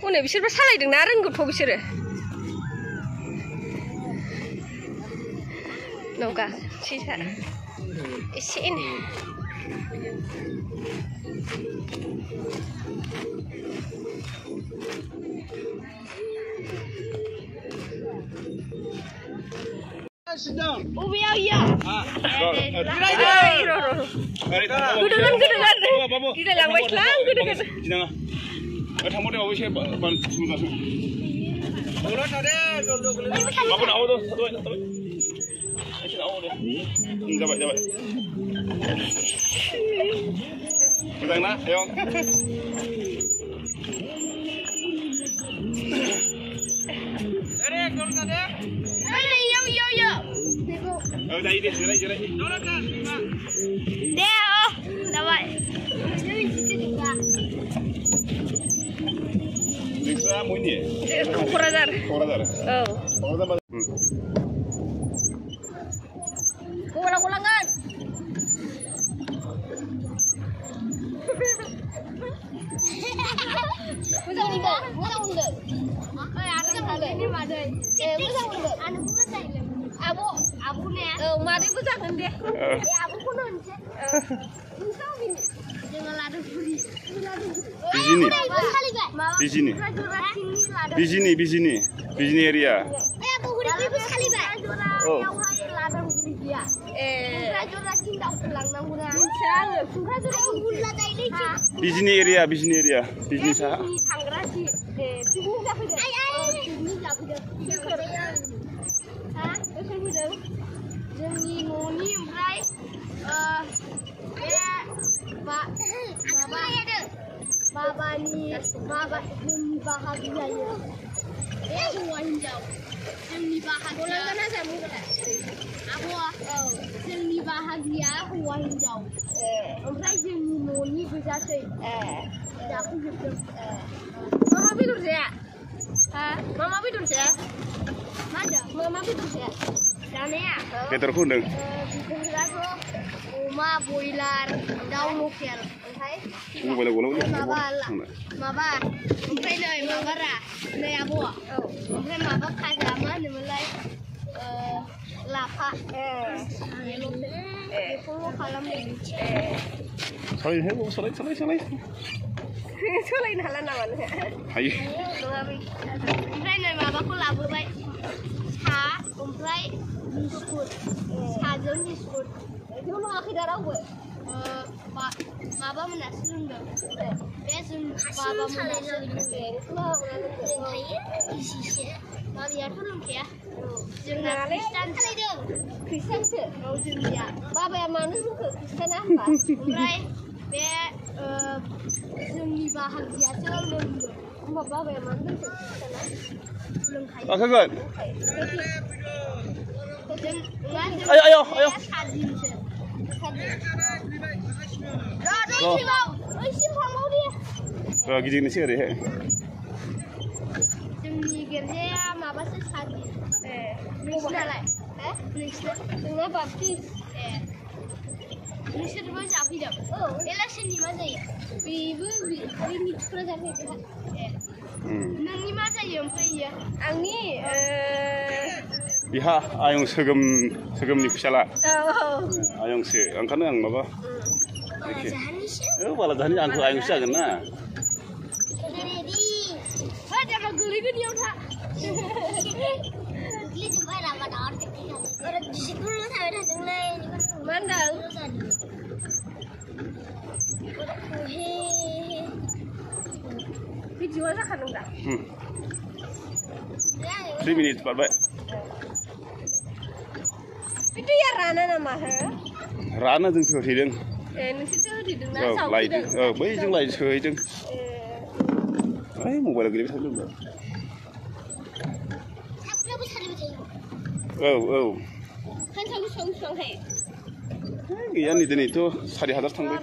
हनै बिसोरबो सालायदोंना रोंगौथ' बिसोरो नौका सिसा एसे एनै Ubiau ya. Gudengan. Di dalam Westlang gudengan. Jinang. Tamu dia awak siapa? Ban sudah. Orang ada. Apa nak awak tu? Satu. Asyik awak tu. Dapat. Betul nak? Ayo. Ada kau ada? Yo. Oh, dah ini jerai. Deo, dapat. Bisa mau ni? Koradar. Oh. Koradar. Ulang-ulangan. Musang undur. Ini mana? Musang undur. Anu musang. Abu ni. Mari musang undur. Abu pun undur. Musang ini. Jangan ladu puri. Bijini area. Abu puri pun sekali bah. Oh. Bijini area. Bijini sah. जोंनि न'नि ओमफ्राय जोंनि बाहागि जायो बे हौवा हिनजाव जोंनि बाहागिया जोंनि बाहागिया हौवा हिनजाव ओमफ्राय जोंनि न'नि गोजासै जाफैजोबदों मा बेदर जाया मा बेदर जाया मा होनदों मा बेदर जाया जानाया बेदरखौ होनदों बेदराथ' अमा बयलार दाउ लकेल ओमफ्राय माबा ओमफ्राय नै माबारा नै आब' ओमफ्राय माबा खाजा मा होनोमोनलाय लाफा बेखौल' खालामदों सोलायनो हाला नामा नोङो हायो ओमफ्राय नै माबाखौ लाबोबाय सा ओमफ्राय बिस्कुट साजों बिस्कुट बेखौ लोङाखै दा रावबो माबा मोनासो लोंदों बे जों बाबा मोनासो बाबायाथ' लोंखाया जोंना खृष्टानसो जोंनिया बाबाया मानो लोंखो खृष्टाना होनबा ओमफ्राय बे जोंनि बाहागियासो लोंदों होनबा बाबाया मानो लोंखो खृष्टाना लोंखायो Ayo. Gini sih ada. जोंनि गिर्जाया माबासो सादि नोंसिनालाय जोंना बाप्टिस नोंसोरबो जाफैदों बेलासिनि मा जायो बेबो बैनि थुक्राझार नोंनि मा जायो ओमफ्राय इयो आंनि बिहा आयं सोगोमनि फिसाला आयंसो ओंखायनो आं माबा बाला जाहानि आंखौ आयंसो जागोन ना गोलैगोन इयाव था मा होनदों भिडिअआ जाखादों दा 3 minutes बारबाय दैया राना नामा राना जों सोहैदों नोंसोरसो होथेदों ना लायदों बैजों लाय सोहैदों ओइ मबाइला गोलैबाय थादों औ खान्थाल बेसेबां गैया नै दिनैथ' 4,000 थांबाय